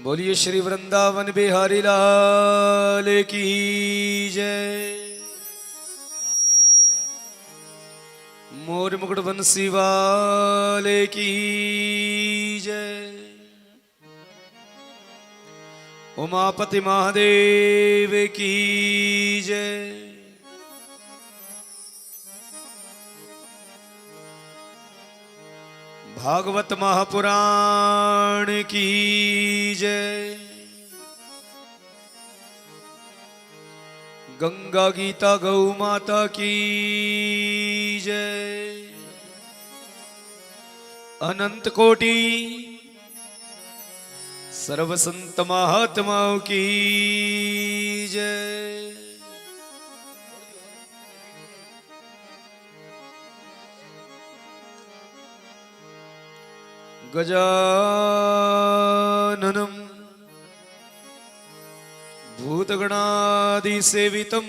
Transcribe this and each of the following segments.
बोलिए श्री वृंदावन बिहारी लाल की जय। मोर मुकुट बंसी वाले की जय। उमापति महादेव की जय। भागवत महापुराण की जय। गंगा गीता गौ माता की जय। अनंत कोटि सर्व संत महात्माओं की जय। गजाननं भूतगणादिसेवितं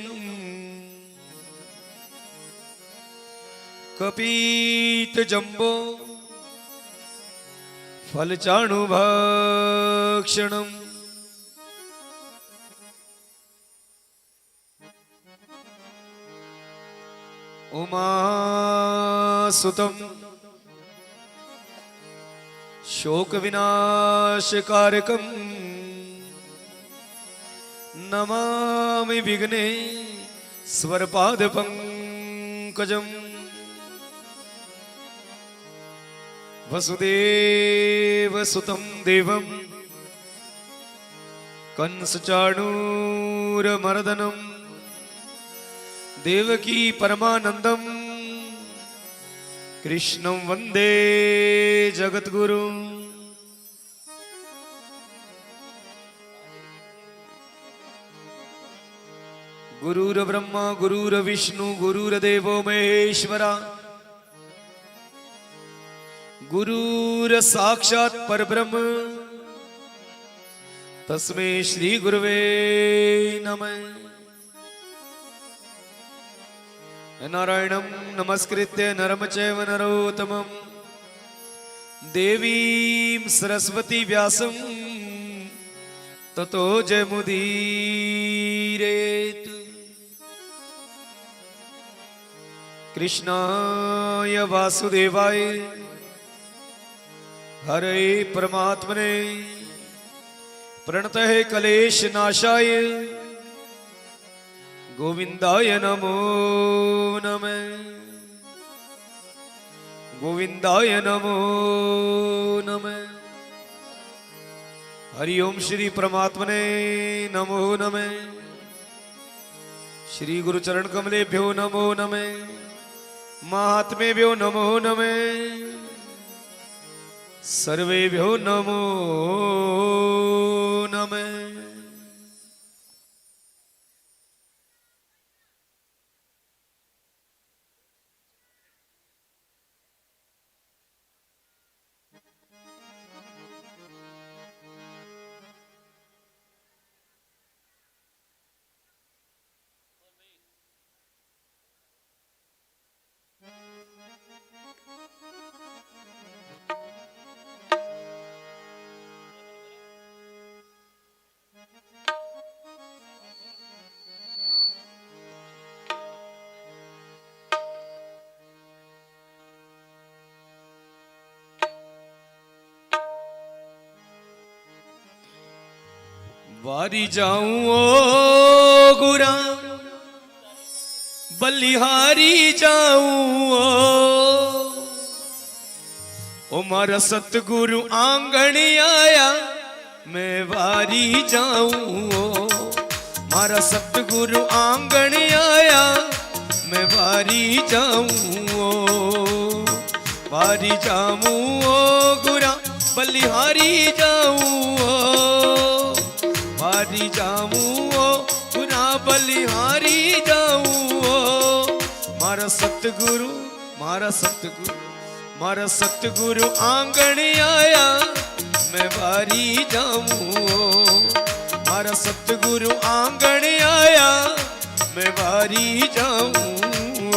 कपीतजम्बो फलचाणुभक्षणम् उमासुतं शोक विनाशकारकं नमामि विघ्नेश्वर पंकजम्। वसुदेव सुतं देवं कंसचाणूरमर्दनं देवकी परमानंदं कृष्णं वंदे जगद्गुरु। गुरुर्ब्रह्मा गुरुर्विष्णु गुरुर्देवो महेश्वरा गुरुर्साक्षात् परब्रह्म तस्मै श्री गुरुवे नमः। नारायणं नमस्कृत्य नरं चैव नरोत्तमं देवीं सरस्वती व्यासं ततो जयमुदीरयेत्। कृष्णाय वासुदेवाय हरे परमात्मने प्रणतः क्लेशनाशाय गोविंदाय नमो नमः। गोविंदाय नमो नमः। हरि ओम श्री परमात्मने नमो नमः। श्री गुरु चरण कमलेभ्यो नमो नमः। महात्मेभ्यो नमो नमः। सर्वेभ्यो नमो नमः। वारी जाऊं ओ गुरा बलिहारी जाऊं ओ मारा सतगुरु आंगन आया मैं वारी जाऊं ओ मारा सतगुरु आंगन आया मैं वारी जाऊं ओ वारी जाऊं ओ गुरा बलिहारी जाऊं ओ वारी जाऊं ओ गुना बलिहारी जाऊं ओ मारा सतगुरु मारा सतगुरु आंगन आया मैं वारी जाऊं ओ मारा सतगुरु आंगन आया मैं वारी जाऊं ओ।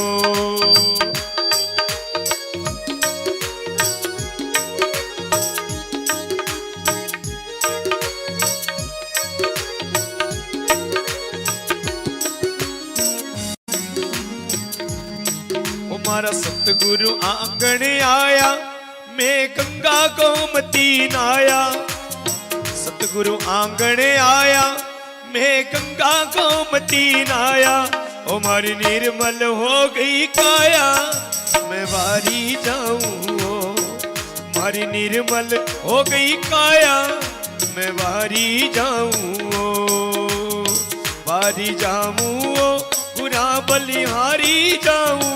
मारा सतगुरु आंगण आया, मैं गंगा गोमती नाया। सतगुरु आंगण आया, मैं गंगा गोमती नाया। ओ मारी निर्मल हो गई काया, मैं वारी जाऊं। मारी निर्मल हो गई काया, मैं वारी जाऊं। वारी जाऊं गुना बलिहारी जाऊं।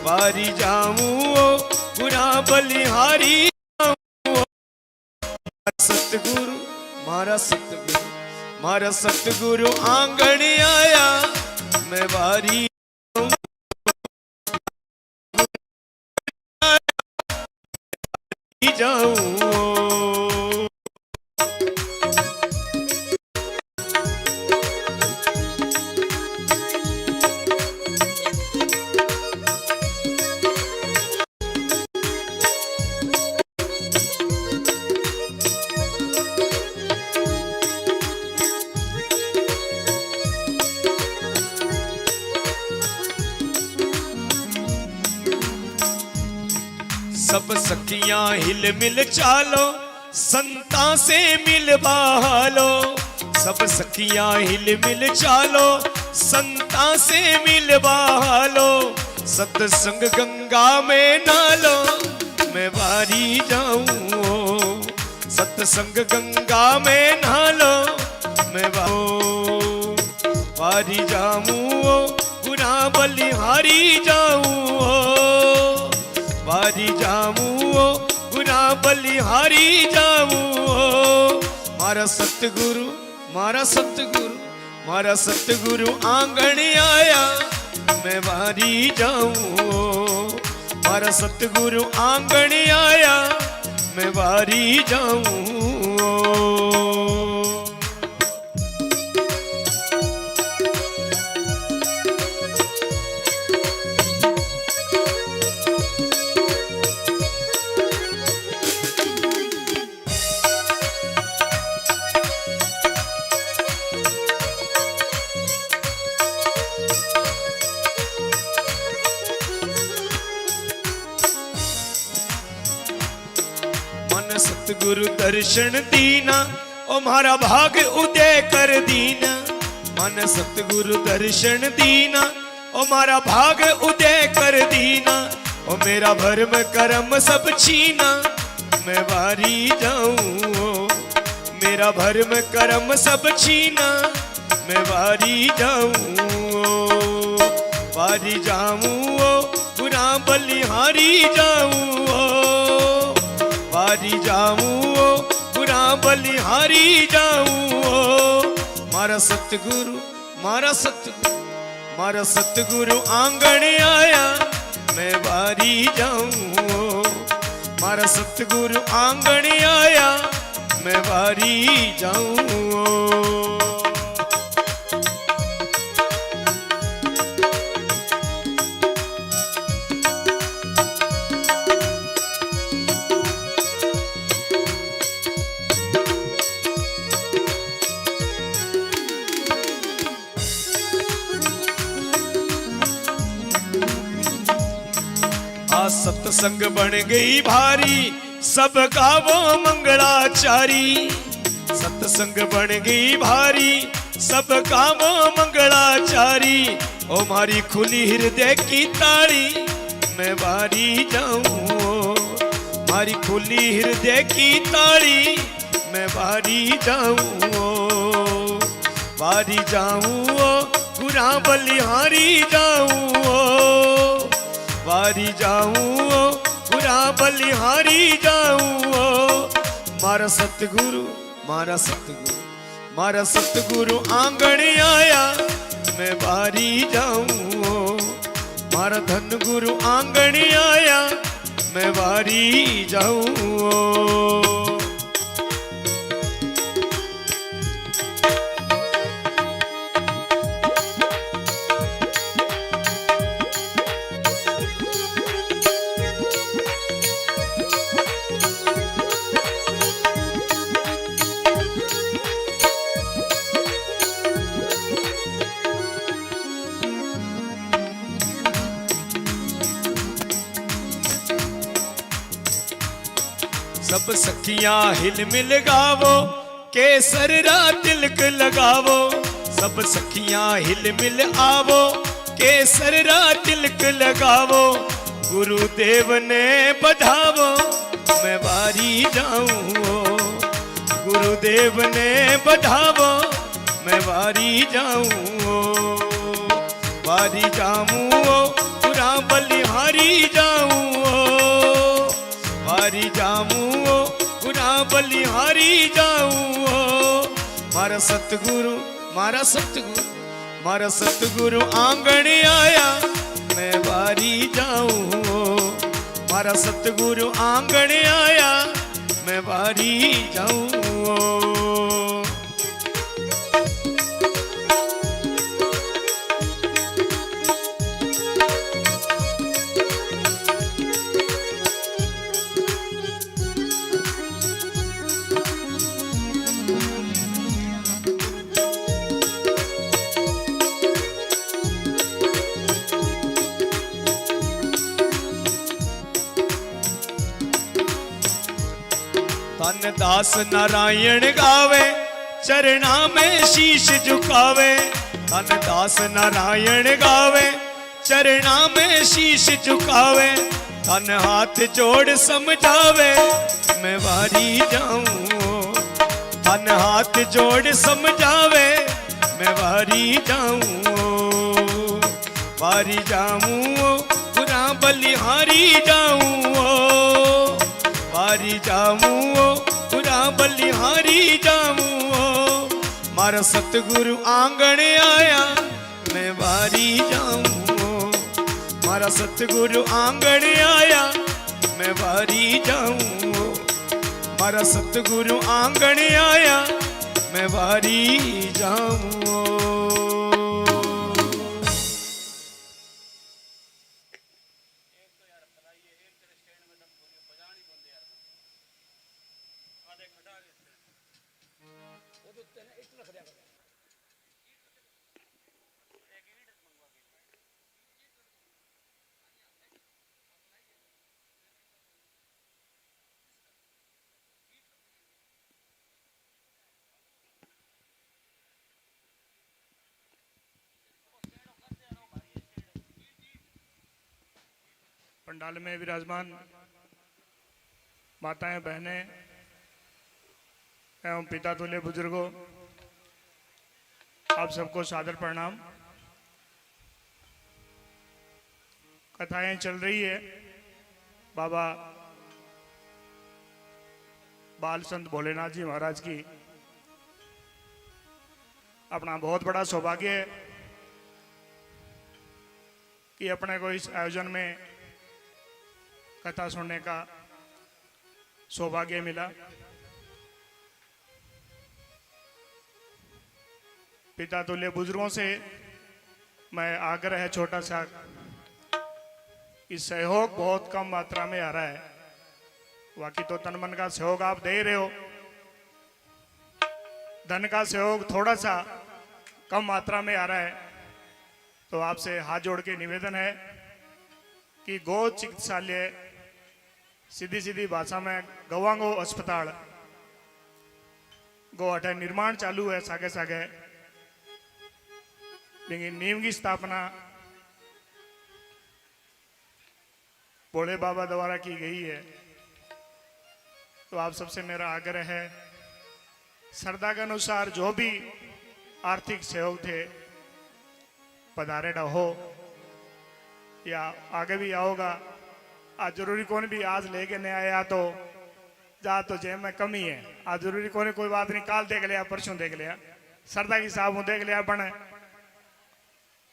वारी जाऊं गुना बलिहारी जाऊं। सतगुरु मारा सतगुरु, मारा सतगुरु आंगण आया, मैं वारी जाऊं। सब सखियां हिल मिल चालो, संता से मिल बहालो। सब सखियां हिल मिल चालो, संता से मिल बहालो। सत्संग गंगा में नालो, मैं वारी जाऊं। सत्संग गंगा में नालो, मैं वारी जाऊं। गुना बलिहारी जाऊं। वारी जाऊं गुना बलिहारी जाऊं। मारा सतगुरु, मारा सतगुरु, मारा सतगुरु आंगण आया, मैं वारी जाऊं। मारा सतगुरु आंगण आया, मैं वारी जाऊं। सतगुरु दर्शन दीना, ओ मारा भाग उदय कर दीना। मन सतगुरु दर्शन दीना, ओ मारा भाग उदय कर दीना। ओ मेरा भरम करम सब छीना, मैं वारी जाऊं। मेरा भरम करम सब छीना, मैं वारी जाऊं। वारी जाऊं गुना बलिहारी जाऊं। वारी जाऊं गुना बलिहारी जाऊं। मारा सतगुरु, मारा सतगुरु, मारा सतगुरु आंगण आया, मैं वारी जाऊं। मारा सतगुरु आंगण आया, मैं वारी जाऊं। सत्संग बन गई भारी, सबका वो मंगलाचारी। सत्संग बन गई भारी, सबका वो मंगलाचारी। ओ मारी खुली हृदय की ताड़ी, मैं वारी जाऊं। मारी खुली हृदय की ताड़ी, मैं वारी जाऊं। वारी जाऊं गुना बलिहारी जाऊं। वारी जाऊं गुना बलिहारी जाऊं। मारा सतगुरु, मारा सतगुरु, मारा सतगुरु आंगण आया, मैं वारी जाऊं। मारा धन गुरु आंगण आया, मैं वारी जाऊं। सब सखियां हिल मिल गावो, केसर रा तिलक लगावो। सब सखियां हिल मिल आवो, केसर रा तिलक लगावो। गुरुदेव ने बढ़ावो, मैं बारी जाऊं। गुरुदेव ने बढ़ावो, मैं बारी जाऊं। बारी जाऊं पूरा बलिहारी जाऊं। बारी जाऊं पूरा बलिहारी जाऊं। मारा सतगुरु, मारा सतगुरु, मारा सतगुरु आंगण आया, मैं बारी जाऊं। मारा सतगुरु आंगण आया, मैं बारी जाऊं। धन दास नारायण गावे, चरणा में शीश झुकावे। धन दास नारायण गावे, चरणा में शीश झुकावे। धन हाथ जोड़ समझावे, मैं बारी जाऊं। धन हाथ जोड़ समझावे, मैं बारी जाऊं। बारी जाऊं पूरा बलिहारी जाऊं। बारी जाऊं पूरा बलिहारी जाऊं। मारा सतगुरु आंगण आया, मैं बारी जाऊं। मारा सतगुरु आंगण आया, मैं बारी जाऊं। मारा सतगुरु आंगण आया, मैं बारी जाऊं। पंडाल में विराजमान माताएं, बहनें एवं पिता तुल्य बुजुर्गों, आप सबको सादर प्रणाम। कथाएं चल रही है बाबा बाल संत भोलेनाथ जी महाराज की। अपना बहुत बड़ा सौभाग्य है कि अपने को इस आयोजन में कथा सुनने का सौभाग्य मिला। पिता तुल्य बुजुर्गों से मैं आग्रह है छोटा सा, कि सहयोग बहुत कम मात्रा में आ रहा है। बाकी तो तन मन का सहयोग आप दे रहे हो, धन का सहयोग थोड़ा सा कम मात्रा में आ रहा है। तो आपसे हाथ जोड़ के निवेदन है कि गौ चिकित्सालय, सीधी सीधी भाषा में गवांगो अस्पताल, गो अठे निर्माण चालू है सागे सागे, लेकिन नींव की स्थापना भोले बाबा द्वारा की गई है। तो आप सबसे मेरा आग्रह है, श्रद्धा के अनुसार जो भी आर्थिक सहयोग थे पधारेड़ा हो या आगे भी आओगा। आज जरूरी कौन भी आज लेके नहीं आया तो जा तो जेब में कमी है। आज जरूरी कौन, कोई बात नहीं, काल देख लिया, परसों देख लिया, श्रद्धा की साहब देख लिया। बने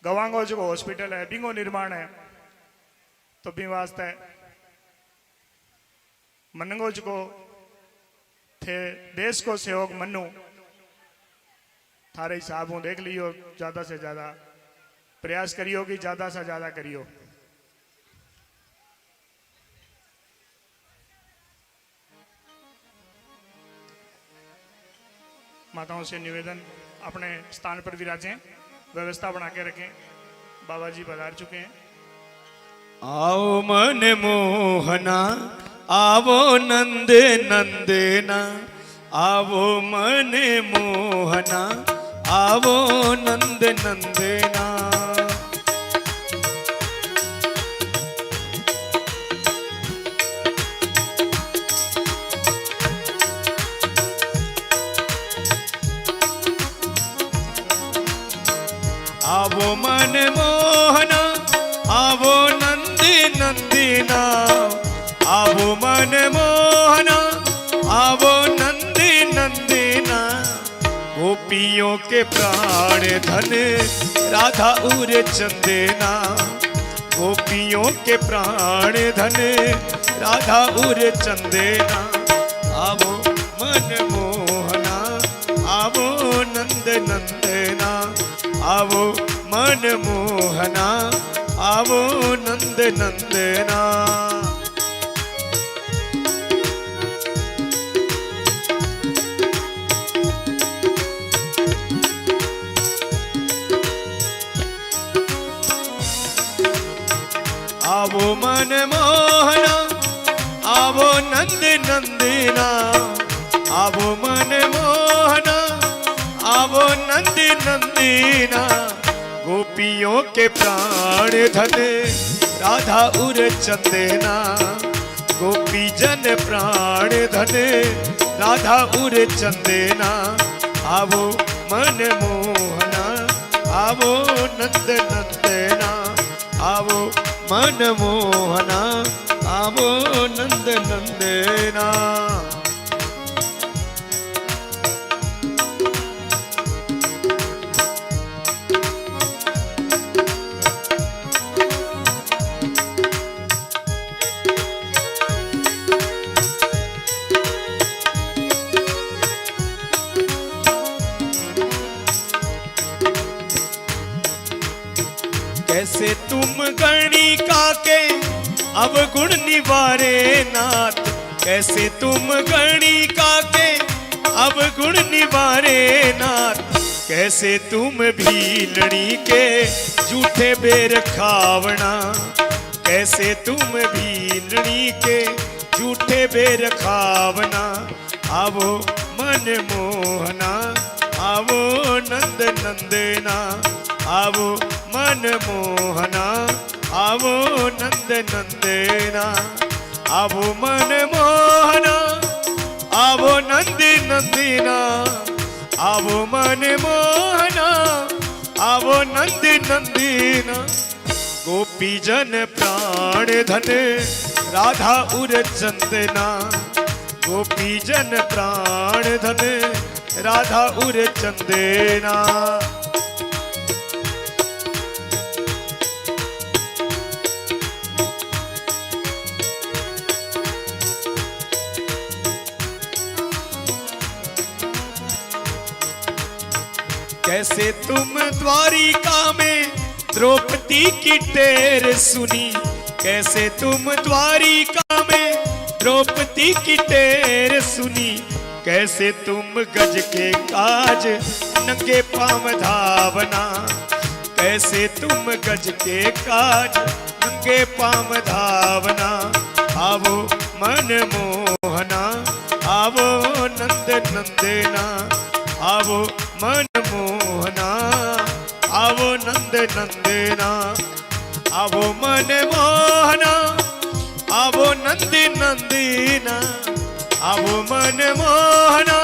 गवांगो जो हॉस्पिटल है बिंगो निर्माण है, तो भी वास्ते मनंगोज को थे देश को सहयोग मनु थारे हिसाब देख लियो। ज्यादा से ज्यादा प्रयास करियो कि ज्यादा से ज्यादा करियो। माताओं से निवेदन, अपने स्थान पर विराजें, व्यवस्था बना के रखें। बाबा जी पधार चुके हैं। आओ मन मोहना आवो नंद नंदना आवो मन मोहना आवो नंद नंदना। आवो मन मोहना आवो नंद नंदना आवो मन मोहना आवो नंद नंदना। गोपियों के प्राण धन राधा उर चंदना गोपियों के प्राण धन राधा उर चंदना। आवो मन मोहना आवो नंद नंदना आवो मन मोहना आवो नंद नंदना। आवो मन मोहना आवो नंद नंदना आवो मन मोहना आवो नंद नंदना। गोपियों के प्राण धन राधा उर चंदना गोपी जन प्राण धन राधा उर चंदना। आवो मन मोहना आवो नंद नंदना आवो मन मोहना आवो नंद नंदना। कैसे तुम गणिका के अवगुण निवारे नाथ कैसे तुम गणिका के अवगुण निवारे नाथ। कैसे तुम भीलड़ी के झूठे बेर खावना कैसे तुम भीलड़ी के झूठे बेर खावना। आवो मन मोहना आवो नंद नंदना आवो मन मोहना आवो नंद नंदना आवो मन मोहना आवो नंद नंदना आवो मन मोहना आवो नंद नंदना। गोपी जन प्राण धन राधा उर चंदना गोपी जन प्राण धन राधा उर चंदना। कैसे तुम द्वारिका में द्रौपदी की टेर सुनी कैसे तुम द्वारिका में द्रौपदी की टेर सुनी। कैसे तुम गज के काज नंगे पांव धावना कैसे तुम गज के काज नंगे पांव धावना। आवो मन मोहना आवो नंद नंदना आवो मन मोहना आवो नंद नंदना आवो मन मोहना आवो नंद नंदना आवो मन मोहना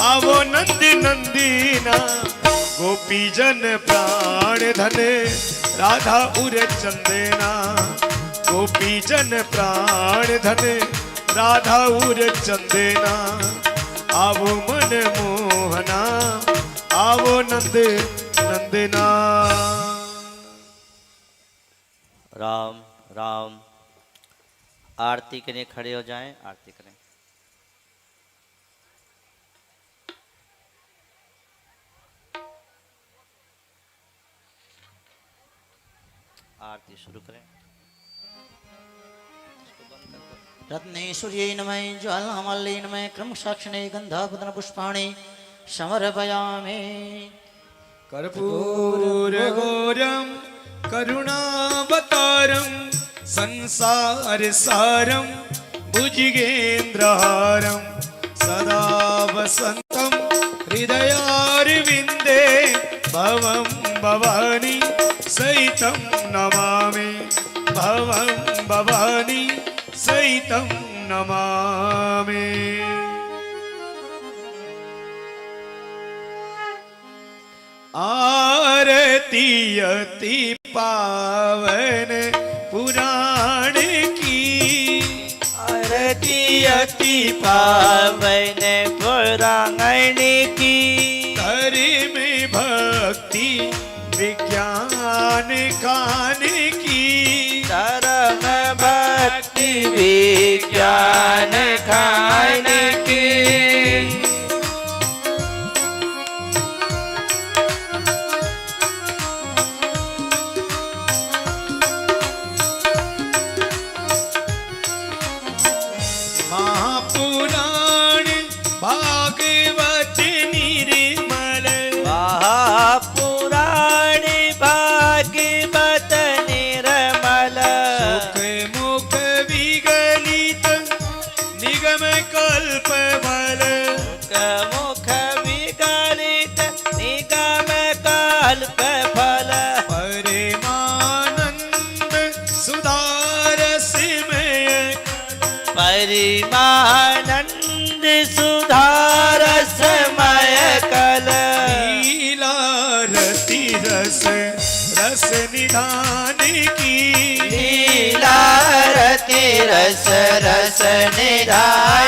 आवो नंद नंदना। गोपी जन प्राण धन राधा उर चंदना गोपी जन प्राण धन राधा उर चंदना। आवो मन मोहना आवो नंद नंदना। राम राम। आरती के लिए खड़े हो जाएं, आरती करें। आरती शुरू करें। रत्नेश्वर्यै नमः ज्वालामाल्यै नमः क्रमसाक्षिणे गन्धापतन पुष्पाणि समर्पयामि। कर्पूरगौरं करुणावतारं संसारसारं भुजगेन्द्रहारं सदा वसन्तं हृदयारविन्दे भवं भवानी सहितं नमामि भवं भवानी सहितं नमामि। आरती अति पावन पुराण की आरती अति पावन पुराण की धर्म भक्ति विज्ञान खान की धर्म भक्ति विज्ञान खान की महापुराण भागवत निर्मल महापुराण भागवत निर्मल सुख मुख विगलित निगम कल्प बल मुख विगलित निगम कल्प फल परमानंद सुधारसमय परिमानंद सुधार समय कल लीला रति रस रस निधान की लीला रति रस रस निधान